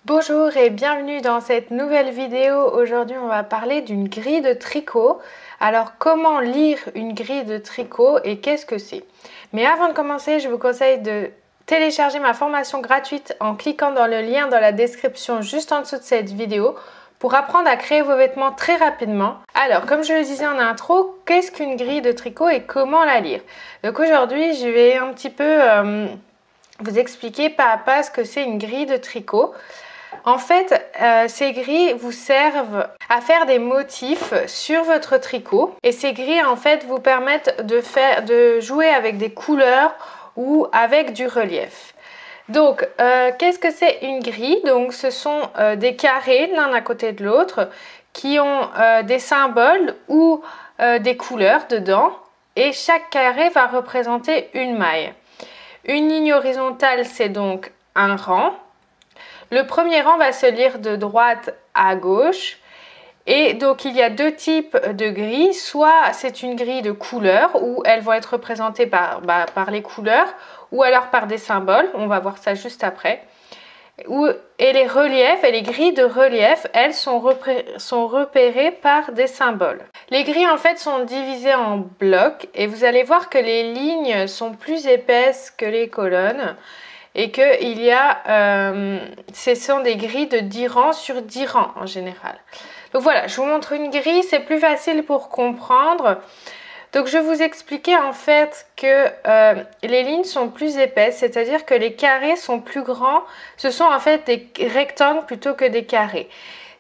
Bonjour et bienvenue dans cette nouvelle vidéo. Aujourd'hui on va parler d'une grille de tricot. Alors comment lire une grille de tricot et qu'est-ce que c'est? Mais avant de commencer, je vous conseille de télécharger ma formation gratuite en cliquant dans le lien dans la description juste en dessous de cette vidéo pour apprendre à créer vos vêtements très rapidement. Alors comme je le disais en intro, qu'est-ce qu'une grille de tricot et comment la lire? Donc aujourd'hui je vais un petit peu vous expliquer pas à pas ce que c'est une grille de tricot. En fait, ces grilles vous servent à faire des motifs sur votre tricot et ces grilles en fait vous permettent de jouer avec des couleurs ou avec du relief. Donc, qu'est-ce que c'est une grille? Donc, ce sont des carrés l'un à côté de l'autre qui ont des symboles ou des couleurs dedans et chaque carré va représenter une maille. Une ligne horizontale, c'est donc un rang. Le premier rang va se lire de droite à gauche et donc il y a deux types de grilles. Soit c'est une grille de couleurs où elles vont être représentées par les couleurs ou alors par des symboles, on va voir ça juste après. Et les reliefs et les grilles de relief, elles sont repérées par des symboles. Les grilles en fait sont divisées en blocs et vous allez voir que les lignes sont plus épaisses que les colonnes. Et que ce sont des grilles de 10 rangs sur 10 rangs en général. Donc voilà, je vous montre une grille, c'est plus facile pour comprendre. Donc je vais vous expliquer en fait que les lignes sont plus épaisses, c'est-à-dire que les carrés sont plus grands. Ce sont en fait des rectangles plutôt que des carrés.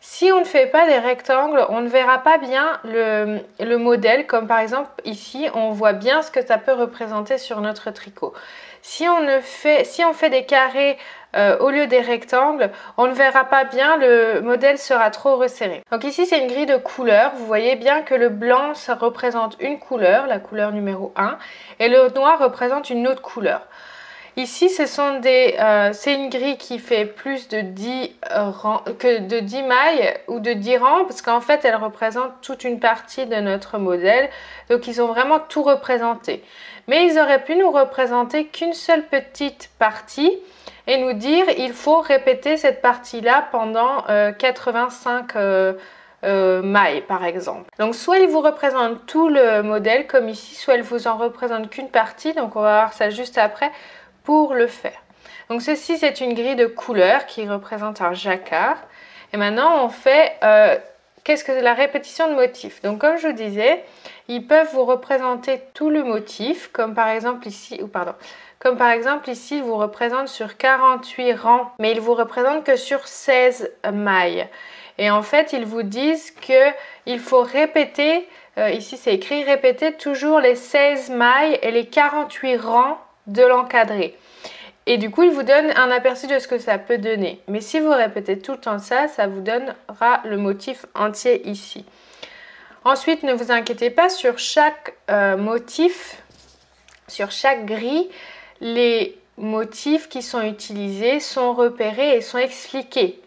Si on ne fait pas des rectangles, on ne verra pas bien le modèle, comme par exemple ici, on voit bien ce que ça peut représenter sur notre tricot. Si on fait des carrés au lieu des rectangles, on ne verra pas bien, le modèle sera trop resserré. Donc ici c'est une grille de couleurs, vous voyez bien que le blanc ça représente une couleur, la couleur numéro 1, et le noir représente une autre couleur. Ici, c'est une grille qui fait plus de 10 mailles ou de 10 rangs parce qu'en fait, elle représente toute une partie de notre modèle. Donc, ils ont vraiment tout représenté. Mais ils auraient pu nous représenter qu'une seule petite partie et nous dire il faut répéter cette partie-là pendant 85 mailles par exemple. Donc soit ils vous représentent tout le modèle comme ici, soit ils vous en représentent qu'une partie. Donc, on va voir ça juste après. Pour le faire. Donc ceci c'est une grille de couleurs qui représente un jacquard. Et maintenant on fait qu'est-ce que la répétition de motifs. Donc comme je vous disais, ils peuvent vous représenter tout le motif, comme par exemple ici, ils vous représentent sur 48 rangs, mais ils vous représentent que sur 16 mailles. Et en fait, ils vous disent qu'il faut répéter, ici c'est écrit, répéter toujours les 16 mailles et les 48 rangs de l'encadré. Et du coup, il vous donne un aperçu de ce que ça peut donner. Mais si vous répétez tout le temps ça, ça vous donnera le motif entier ici. Ensuite, ne vous inquiétez pas, sur chaque motif, sur chaque grille, les motifs qui sont utilisés sont repérés et sont expliqués.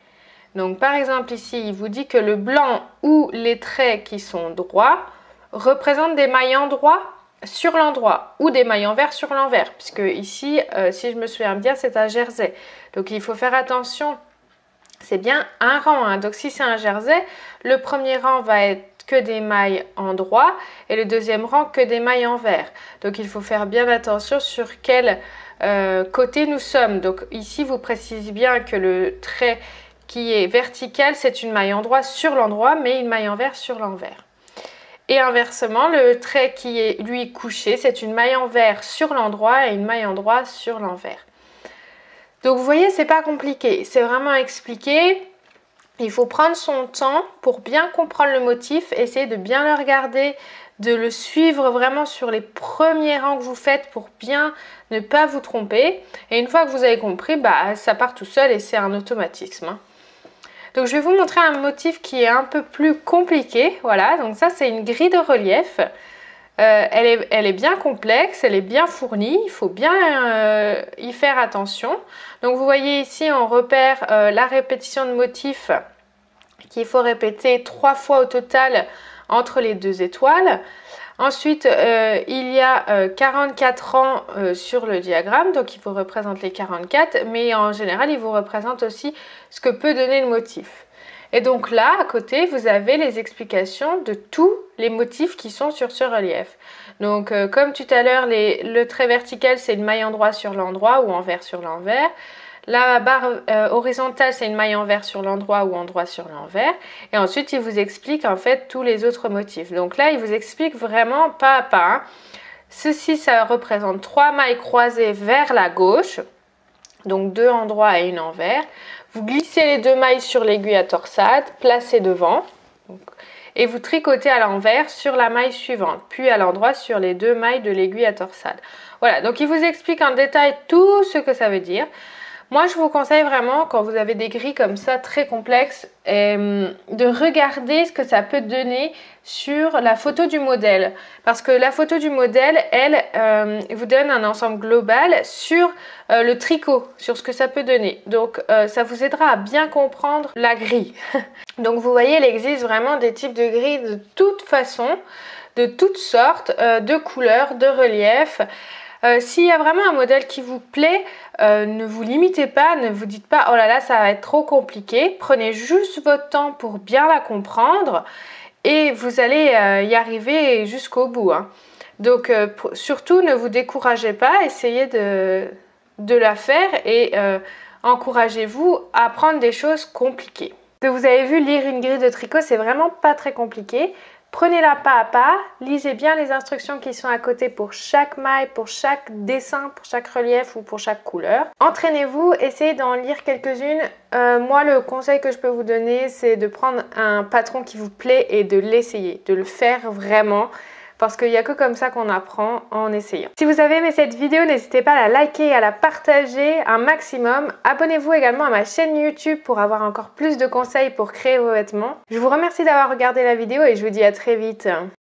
Donc par exemple ici, il vous dit que le blanc ou les traits qui sont droits représentent des mailles en droit sur l'endroit ou des mailles envers sur l'envers, puisque ici, si je me souviens bien, c'est un jersey. Donc il faut faire attention, c'est bien un rang. Hein. Donc si c'est un jersey, le premier rang va être que des mailles en droit et le deuxième rang que des mailles envers. Donc il faut faire bien attention sur quel côté nous sommes. Donc ici, vous précisez bien que le trait qui est vertical, c'est une maille en droit sur l'endroit, mais une maille envers sur l'envers. Et inversement, le trait qui est lui couché, c'est une maille envers sur l'endroit et une maille en droit sur l'envers. Donc vous voyez, c'est pas compliqué, c'est vraiment expliqué. Il faut prendre son temps pour bien comprendre le motif, essayer de bien le regarder, de le suivre vraiment sur les premiers rangs que vous faites pour bien ne pas vous tromper. Et une fois que vous avez compris, ça part tout seul et c'est un automatisme. Hein. Donc je vais vous montrer un motif qui est un peu plus compliqué. Voilà, donc ça c'est une grille de relief. Elle est bien complexe, elle est bien fournie, il faut bien y faire attention. Donc vous voyez ici on repère la répétition de motifs qu'il faut répéter 3 fois au total entre les deux étoiles. Ensuite, il y a 44 ans sur le diagramme, donc il vous représente les 44, mais en général, il vous représente aussi ce que peut donner le motif. Et donc là, à côté, vous avez les explications de tous les motifs qui sont sur ce relief. Donc, comme tout à l'heure, le trait vertical, c'est une maille endroit sur l'endroit ou envers sur l'envers. La barre horizontale, c'est une maille envers sur l'endroit ou endroit sur l'envers. Et ensuite, il vous explique en fait tous les autres motifs. Donc là, il vous explique vraiment pas à pas, hein. Ceci, ça représente 3 mailles croisées vers la gauche. Donc 2 endroits et une envers. Vous glissez les 2 mailles sur l'aiguille à torsade, placez devant. Et vous tricotez à l'envers sur la maille suivante, puis à l'endroit sur les 2 mailles de l'aiguille à torsade. Voilà, donc il vous explique en détail tout ce que ça veut dire. Moi, je vous conseille vraiment, quand vous avez des grilles comme ça très complexes, de regarder ce que ça peut donner sur la photo du modèle. Parce que la photo du modèle, elle, vous donne un ensemble global sur le tricot, sur ce que ça peut donner. Donc, ça vous aidera à bien comprendre la grille. Donc, vous voyez, il existe vraiment des types de grilles de toute façon, de toutes sortes, de couleurs, de reliefs. S'il y a vraiment un modèle qui vous plaît, ne vous limitez pas, ne vous dites pas « Oh là là, ça va être trop compliqué ». Prenez juste votre temps pour bien la comprendre et vous allez y arriver jusqu'au bout, hein. Donc surtout, ne vous découragez pas, essayez de la faire et encouragez-vous à apprendre des choses compliquées. Donc, vous avez vu, lire une grille de tricot, c'est vraiment pas très compliqué. Prenez-la pas à pas, lisez bien les instructions qui sont à côté pour chaque maille, pour chaque dessin, pour chaque relief ou pour chaque couleur. Entraînez-vous, essayez d'en lire quelques-unes. Moi, le conseil que je peux vous donner, c'est de prendre un patron qui vous plaît et de l'essayer, de le faire vraiment. Parce qu'il n'y a que comme ça qu'on apprend en essayant. Si vous avez aimé cette vidéo, n'hésitez pas à la liker et à la partager un maximum. Abonnez-vous également à ma chaîne YouTube pour avoir encore plus de conseils pour créer vos vêtements. Je vous remercie d'avoir regardé la vidéo et je vous dis à très vite.